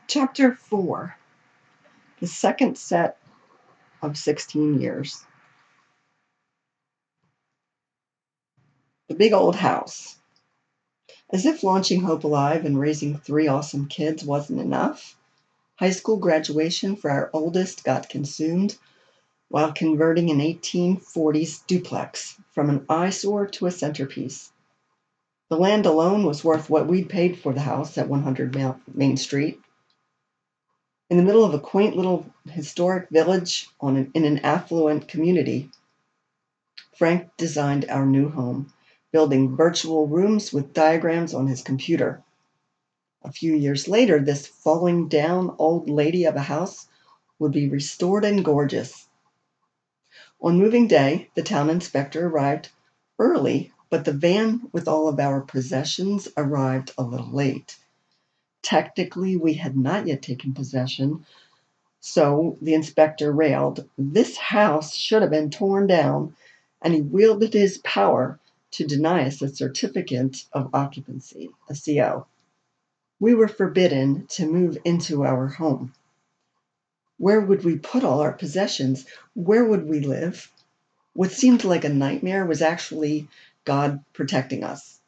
Chapter 4, the second set of 16 years. The big old house. As if launching Hope Alive and raising 3 awesome kids wasn't enough, high school graduation for our oldest got consumed while converting an 1840s duplex from an eyesore to a centerpiece. The land alone was worth what we'd paid for the house at 100 Main Street. In the middle of a quaint little historic village in an affluent community, Frank designed our new home, building virtual rooms with diagrams on his computer. A few years later, this falling down old lady of a house would be restored and gorgeous. On moving day, the town inspector arrived early, but the van with all of our possessions arrived a little late. Technically, we had not yet taken possession, so the inspector railed, "This house should have been torn down," and he wielded his power to deny us a certificate of occupancy, a CO. We were forbidden to move into our home. Where would we put all our possessions? Where would we live? What seemed like a nightmare was actually God protecting us.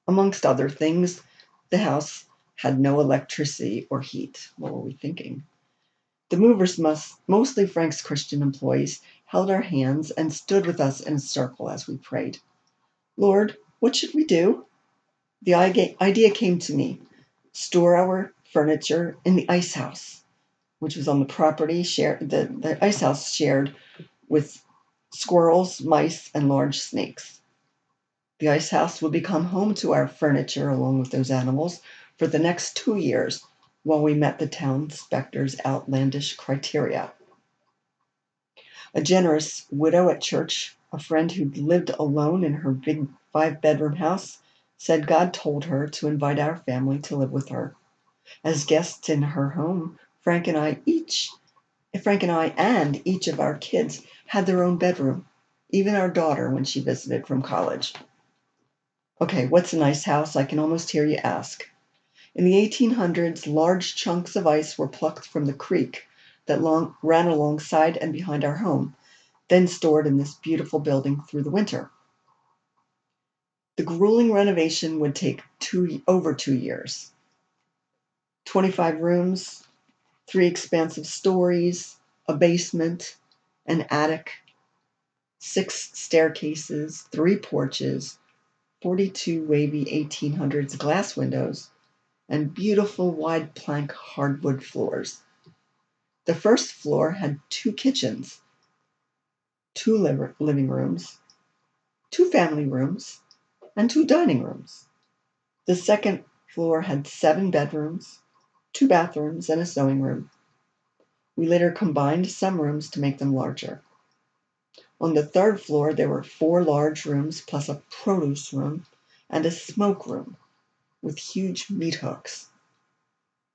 Amongst other things, the house had no electricity or heat. What were we thinking? The movers, mostly Frank's Christian employees, held our hands and stood with us in a circle as we prayed. "Lord, what should we do?" The idea came to me: store our furniture in the ice house, which was on the property the ice house shared with squirrels, mice, and large snakes. The ice house would become home to our furniture along with those animals for the next 2 years while we met the town inspector's outlandish criteria. A generous widow at church, a friend who'd lived alone in her big 5-bedroom house, said God told her to invite our family to live with her. As guests in her home, Frank and I and each of our kids had their own bedroom, even our daughter when she visited from college. Okay, what's a nice house? I can almost hear you ask. In the 1800s, large chunks of ice were plucked from the creek that ran alongside and behind our home, then stored in this beautiful building through the winter. The grueling renovation would take over 2 years. 25 rooms, 3 expansive stories, a basement, an attic, 6 staircases, 3 porches, 42 wavy 1800s glass windows, and beautiful wide plank hardwood floors. The first floor had 2 kitchens, 2 living rooms, 2 family rooms, and 2 dining rooms. The second floor had 7 bedrooms, 2 bathrooms, and a sewing room. We later combined some rooms to make them larger. On the third floor, there were 4 large rooms plus a produce room and a smoke room with huge meat hooks.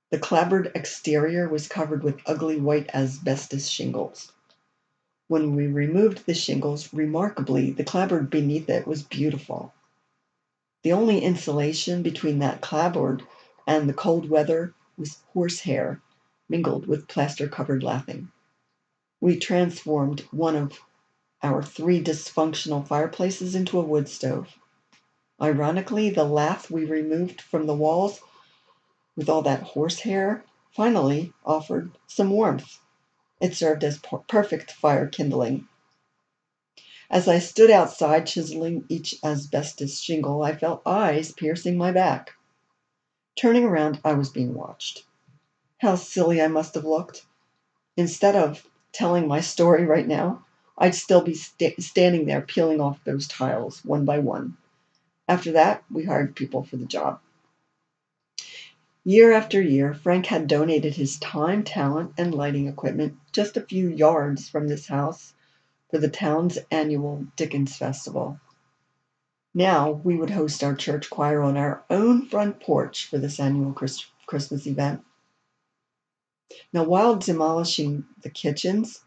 The clapboard exterior was covered with ugly white asbestos shingles. When we removed the shingles, remarkably, the clapboard beneath it was beautiful. The only insulation between that clapboard and the cold weather was horsehair mingled with plaster-covered lathing. We transformed one of our 3 dysfunctional fireplaces into a wood stove. Ironically, the lath we removed from the walls with all that horsehair finally offered some warmth. It served as perfect fire kindling. As I stood outside chiseling each asbestos shingle, I felt eyes piercing my back. Turning around, I was being watched. How silly I must have looked. Instead of telling my story right now, I'd still be standing there peeling off those tiles one by one. After that, we hired people for the job. Year after year, Frank had donated his time, talent, and lighting equipment just a few yards from this house for the town's annual Dickens Festival. Now we would host our church choir on our own front porch for this annual Christmas event. Now, while demolishing the kitchens,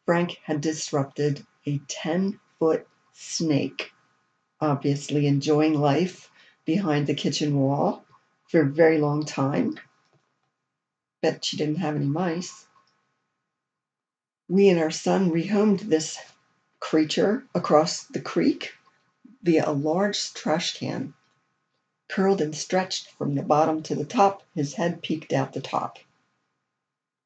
Frank had disrupted a 10-foot snake, obviously enjoying life behind the kitchen wall for a very long time. Bet she didn't have any mice. We and our son rehomed this creature across the creek via a large trash can. Curled and stretched from the bottom to the top, his head peeked out the top.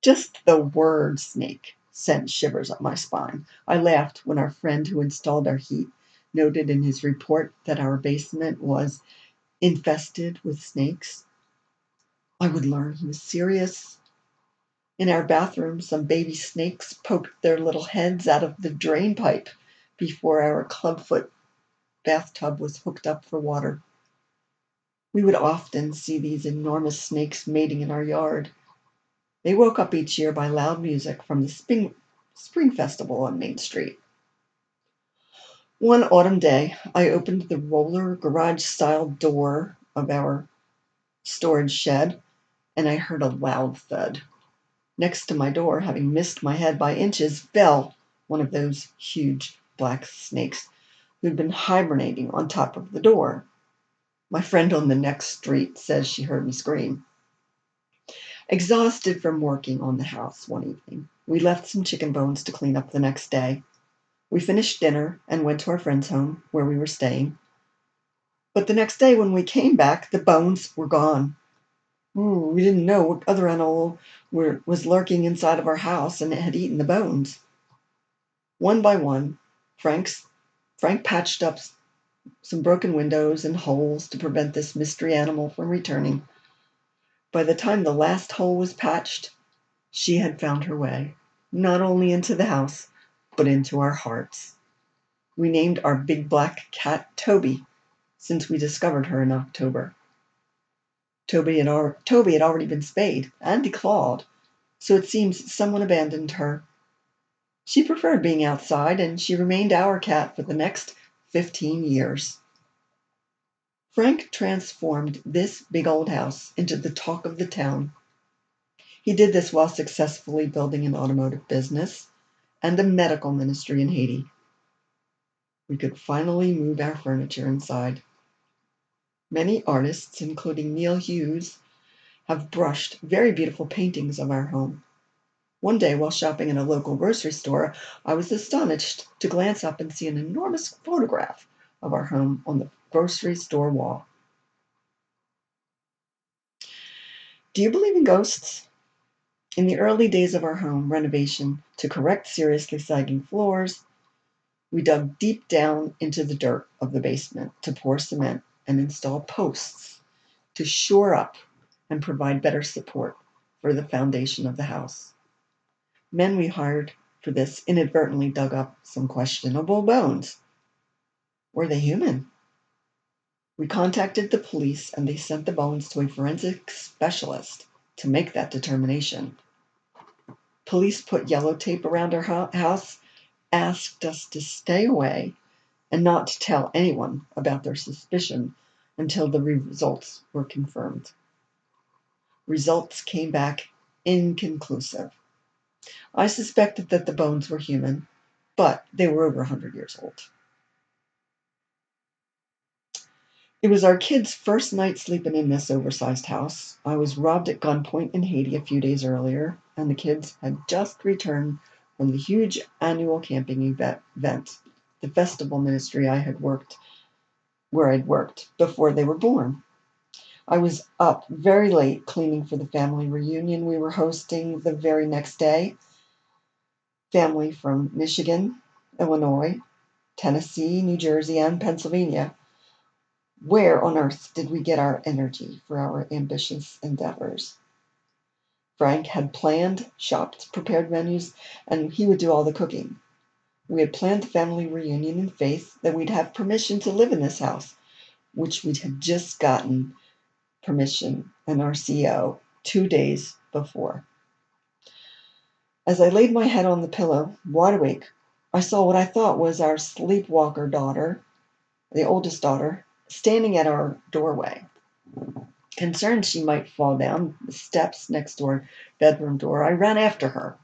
Just the word snake sent shivers up my spine. I laughed when our friend who installed our heat noted in his report that our basement was infested with snakes. I would learn he was serious. In our bathroom, some baby snakes poked their little heads out of the drain pipe before our clubfoot bathtub was hooked up for water. We would often see these enormous snakes mating in our yard. They woke up each year by loud music from the spring festival on Main Street. One autumn day, I opened the roller garage-style door of our storage shed, and I heard a loud thud. Next to my door, having missed my head by inches, fell one of those huge black snakes who'd been hibernating on top of the door. My friend on the next street says she heard me scream. Exhausted from working on the house one evening, we left some chicken bones to clean up the next day. We finished dinner and went to our friend's home where we were staying. But the next day when we came back, the bones were gone. We didn't know what other animal was lurking inside of our house and it had eaten the bones. One by one, Frank patched up some broken windows and holes to prevent this mystery animal from returning. By the time the last hole was patched, she had found her way, not only into the house, but into our hearts. We named our big black cat Toby, since we discovered her in October. Toby had already been spayed and declawed, so it seems someone abandoned her. She preferred being outside, and she remained our cat for the next 15 years. Frank transformed this big old house into the talk of the town. He did this while successfully building an automotive business and a medical ministry in Haiti. We could finally move our furniture inside. Many artists, including Neil Hughes, have brushed very beautiful paintings of our home. One day, while shopping in a local grocery store, I was astonished to glance up and see an enormous photograph of our home on the grocery store wall. Do you believe in ghosts? In the early days of our home renovation, to correct seriously sagging floors, we dug deep down into the dirt of the basement to pour cement and install posts to shore up and provide better support for the foundation of the house. Men we hired for this inadvertently dug up some questionable bones. Were they human? We contacted the police and they sent the bones to a forensic specialist to make that determination. Police put yellow tape around our house, asked us to stay away and not to tell anyone about their suspicion until the results were confirmed. Results came back inconclusive. I suspected that the bones were human, but they were over 100 years old. It was our kids' first night sleeping in this oversized house. I was robbed at gunpoint in Haiti a few days earlier, and the kids had just returned from the huge annual camping event, the festival ministry where I'd worked before they were born. I was up very late cleaning for the family reunion we were hosting the very next day. Family from Michigan, Illinois, Tennessee, New Jersey, and Pennsylvania. Where on earth did we get our energy for our ambitious endeavors? Frank had planned, shopped, prepared menus, and he would do all the cooking. We had planned the family reunion in faith that we'd have permission to live in this house, which we had just gotten permission and our CO 2 days before. As I laid my head on the pillow, wide awake, I saw what I thought was our sleepwalker daughter, the oldest daughter, standing at our doorway. Concerned she might fall down the steps next to our bedroom door, I ran after her.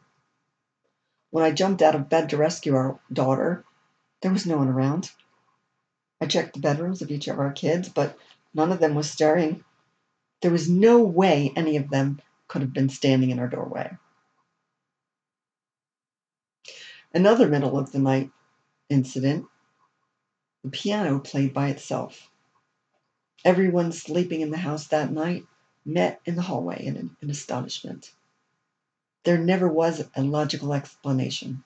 When I jumped out of bed to rescue our daughter, there was no one around. I checked the bedrooms of each of our kids, but none of them was stirring. There was no way any of them could have been standing in our doorway. Another middle of the night incident, the piano played by itself. Everyone sleeping in the house that night met in the hallway in astonishment. There never was a logical explanation.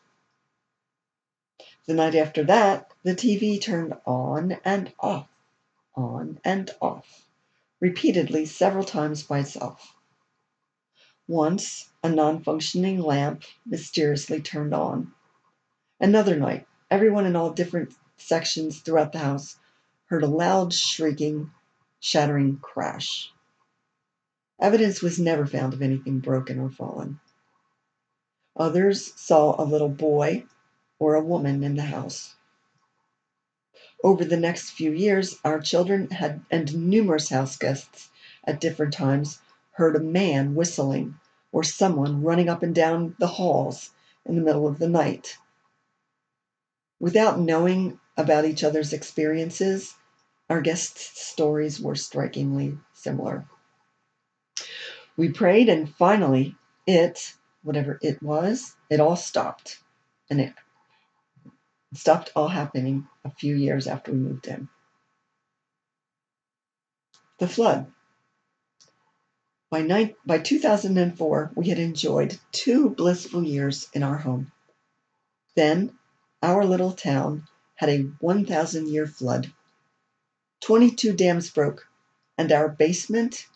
The night after that, the TV turned on and off, repeatedly several times by itself. Once, a non-functioning lamp mysteriously turned on. Another night, everyone in all different sections throughout the house heard a loud shrieking, shattering crash. Evidence was never found of anything broken or fallen. Others saw a little boy or a woman in the house. Over the next few years, our children and numerous house guests at different times heard a man whistling or someone running up and down the halls in the middle of the night. Without knowing about each other's experiences, our guests' stories were strikingly similar. We prayed, and finally, whatever it was, it all stopped. And it stopped all happening a few years after we moved in. The flood. By 2004, we had enjoyed 2 blissful years in our home. Then, our little town had a 1,000-year flood. 22 dams broke, and our basement,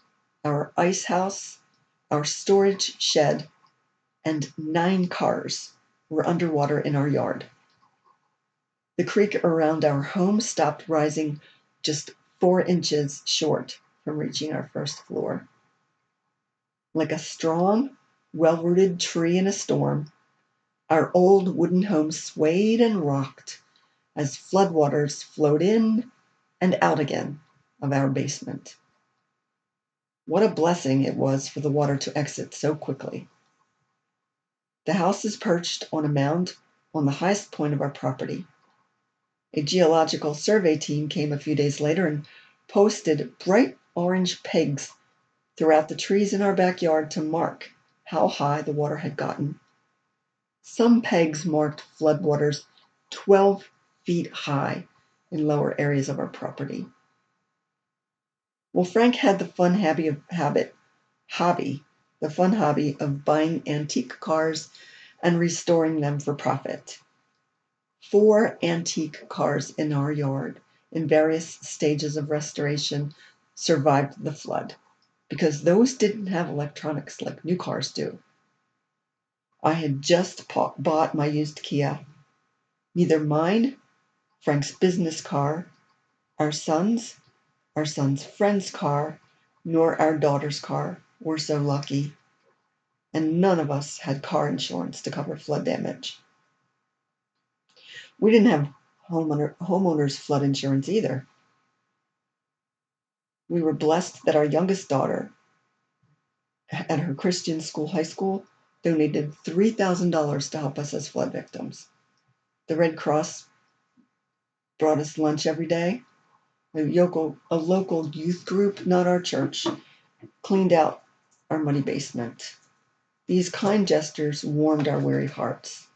our ice house, our storage shed, and 9 cars were underwater in our yard. The creek around our home stopped rising just 4 inches short from reaching our first floor. Like a strong, well-rooted tree in a storm, our old wooden home swayed and rocked as floodwaters flowed in and out again of our basement. What a blessing it was for the water to exit so quickly. The house is perched on a mound on the highest point of our property. A geological survey team came a few days later and posted bright orange pegs throughout the trees in our backyard to mark how high the water had gotten. Some pegs marked floodwaters 12 feet high in lower areas of our property. Well, Frank had the fun hobby of buying antique cars and restoring them for profit. 4 antique cars in our yard, in various stages of restoration, survived the flood, because those didn't have electronics like new cars do. I had just bought my used Kia. Neither mine, Frank's business car, our son's friend's car, nor our daughter's car were so lucky, and none of us had car insurance to cover flood damage. We didn't have homeowners flood insurance either. We were blessed that our youngest daughter at her Christian school, high school, donated $3,000 to help us as flood victims. The Red Cross brought us lunch every day. A local youth group, not our church, cleaned out our muddy basement. These kind gestures warmed our weary hearts.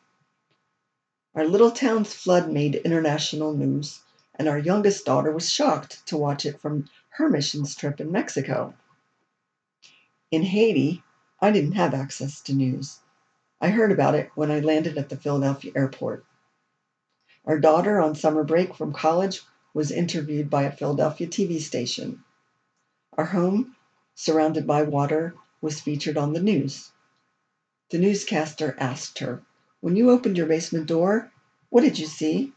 Our little town's flood made international news, and our youngest daughter was shocked to watch it from her missions trip in Mexico. In Haiti, I didn't have access to news. I heard about it when I landed at the Philadelphia airport. Our daughter, on summer break from college, was interviewed by a Philadelphia TV station. Our home, surrounded by water, was featured on the news. The newscaster asked her, "When you opened your basement door, what did you see?"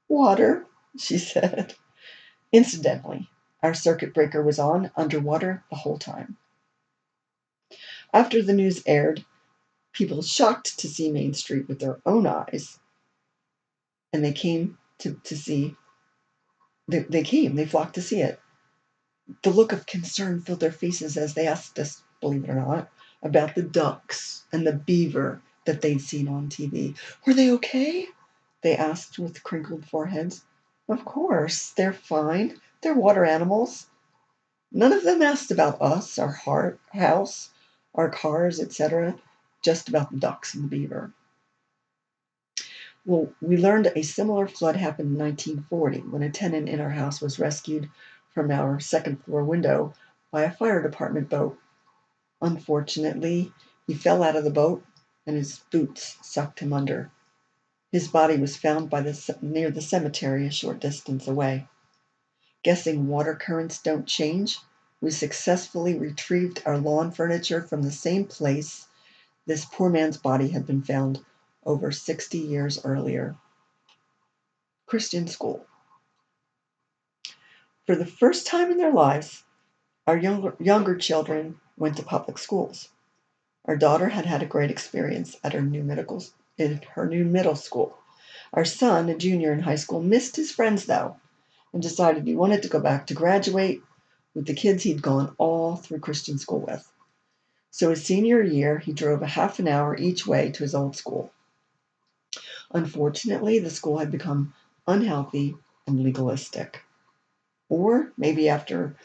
"Water," she said. Incidentally, our circuit breaker was on underwater the whole time. After the news aired, people shocked to see Main Street with their own eyes, and they flocked to see it. The look of concern filled their faces as they asked us, believe it or not, about the ducks and the beaver that they'd seen on TV. "Were they okay?" they asked with crinkled foreheads. "Of course, they're fine. They're water animals." None of them asked about us, our house, our cars, etc., just about the ducks and the beaver. Well, we learned a similar flood happened in 1940 when a tenant in our house was rescued from our second floor window by a fire department boat. Unfortunately, he fell out of the boat and his boots sucked him under. His body was found near the cemetery a short distance away. Guessing water currents don't change, we successfully retrieved our lawn furniture from the same place this poor man's body had been found over 60 years earlier. Christian school. For the first time in their lives, our younger children went to public schools. Our daughter had had a great experience at in her new middle school. Our son, a junior in high school, missed his friends though, and decided he wanted to go back to graduate with the kids he'd gone all through Christian school with. So his senior year, he drove a half an hour each way to his old school. Unfortunately, the school had become unhealthy and legalistic. Or maybe after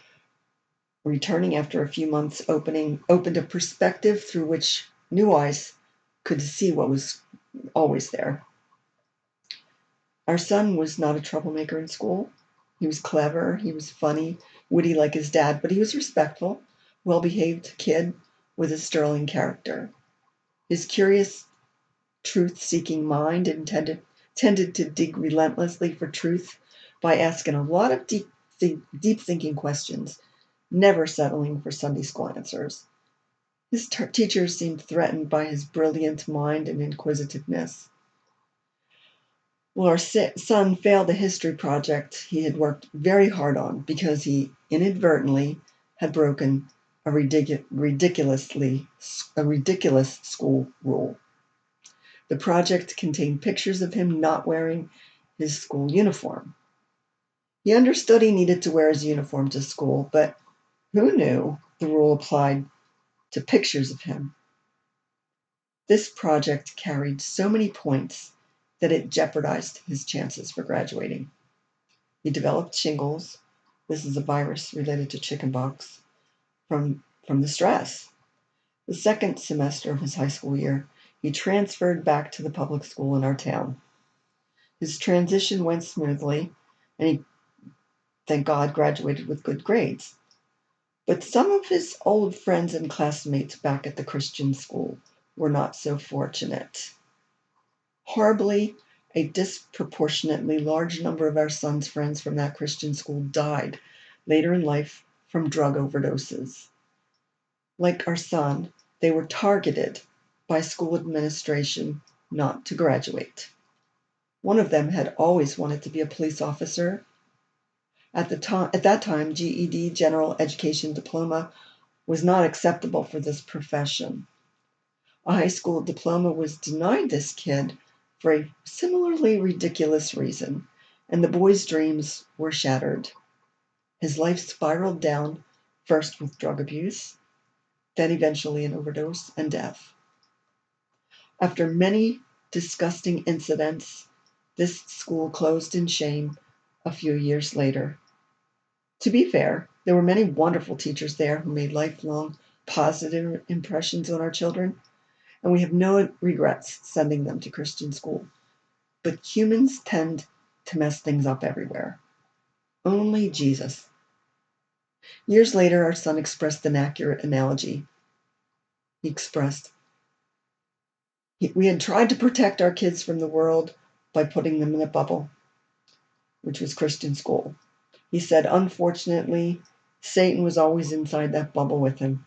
returning after a few months opened a perspective through which new eyes could see what was always there. Our son was not a troublemaker in school. He was clever, he was funny, witty like his dad, but he was respectful, well-behaved kid with a sterling character. His curious, truth-seeking mind tended to dig relentlessly for truth by asking a lot of deep-thinking questions, never settling for Sunday school answers. His teachers seemed threatened by his brilliant mind and inquisitiveness. Well, our son failed a history project he had worked very hard on because he inadvertently had broken a ridiculous school rule. The project contained pictures of him not wearing his school uniform. He understood he needed to wear his uniform to school, but who knew the rule applied to pictures of him? This project carried so many points that it jeopardized his chances for graduating. He developed shingles. This is a virus related to chickenpox from the stress. The second semester of his high school year, he transferred back to the public school in our town. His transition went smoothly, and he, thank God, graduated with good grades. But some of his old friends and classmates back at the Christian school were not so fortunate. Horribly, a disproportionately large number of our son's friends from that Christian school died later in life from drug overdoses. Like our son, they were targeted by school administration not to graduate. One of them had always wanted to be a police officer. At that time, GED, General Education Diploma, was not acceptable for this profession. A high school diploma was denied this kid for a similarly ridiculous reason, and the boy's dreams were shattered. His life spiraled down, first with drug abuse, then eventually an overdose and death. After many disgusting incidents, this school closed in shame a few years later. To be fair, there were many wonderful teachers there who made lifelong positive impressions on our children, and we have no regrets sending them to Christian school. But humans tend to mess things up everywhere. Only Jesus. Years later, our son expressed an accurate analogy. He expressed, we had tried to protect our kids from the world by putting them in a bubble, which was Christian school. He said, unfortunately, Satan was always inside that bubble with him.